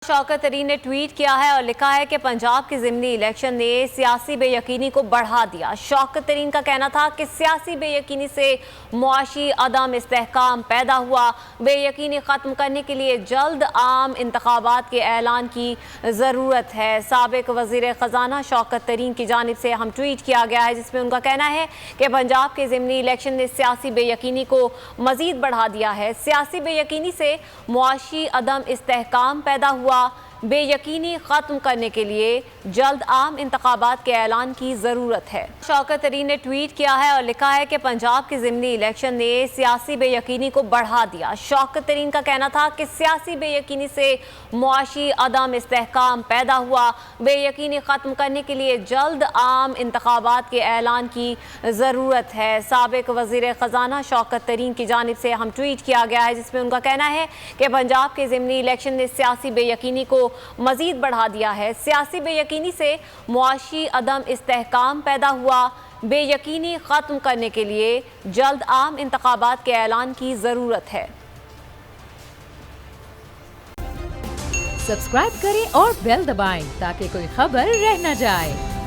शौकत तरीन ने ट्वीट किया है और लिखा है कि पंजाब के ज़िमनी इलेक्शन ने सियासी बेयकीनी को बढ़ा दिया। शौकत तरीन का कहना था कि सियासी बेयकीनी से मुआशी अदम इस्तेहकाम पैदा हुआ। बेयकीनी ख़त्म करने के लिए जल्द आम इंतखाबात के ऐलान की ज़रूरत है। साबिक वज़ीर ख़जाना शौकत तरीन की जानिब से हम ट्वीट किया गया है, जिसमें उनका कहना है कि पंजाब के ज़िमनी इलेक्शन ने सियासी बेयकीनी को मज़ीद बढ़ा दिया है। सियासी बेयकीनी से मुआशी अदम इस्तेहकाम पैदा हुआ। बेयकीनी ख़त्म करने के लिए जल्द आम इंतखाबात के ऐलान की ज़रूरत है। शौकत तरीन ने ट्वीट किया है और लिखा है कि पंजाब के ज़िमनी इलेक्शन ने सियासी बेयकीनी को बढ़ा दिया। शौकत तरीन का कहना था कि सियासी बेयकीनी से मुआशी अदम इस्तेहकाम पैदा हुआ। बेयकीनी ख़त्म करने के लिए जल्द आम इंतखाबात के ऐलान की ज़रूरत है। साबिक वज़ीर ख़जाना शौकत तरीन की जानिब से हम ट्वीट किया गया है, जिसमें उनका कहना है कि पंजाब के ज़िमनी इलेक्शन ने सियासी बेयकीनी को मज़ीद बढ़ा दिया है। सियासी बेयकीनी से मुआशी अदम इस्तेहकाम पैदा हुआ। बेयकीनी ख़त्म करने के लिए जल्द आम इंतखाबात के ऐलान की ज़रूरत है। सब्सक्राइब करें और बेल दबाएं ताकि कोई खबर रह न जाए।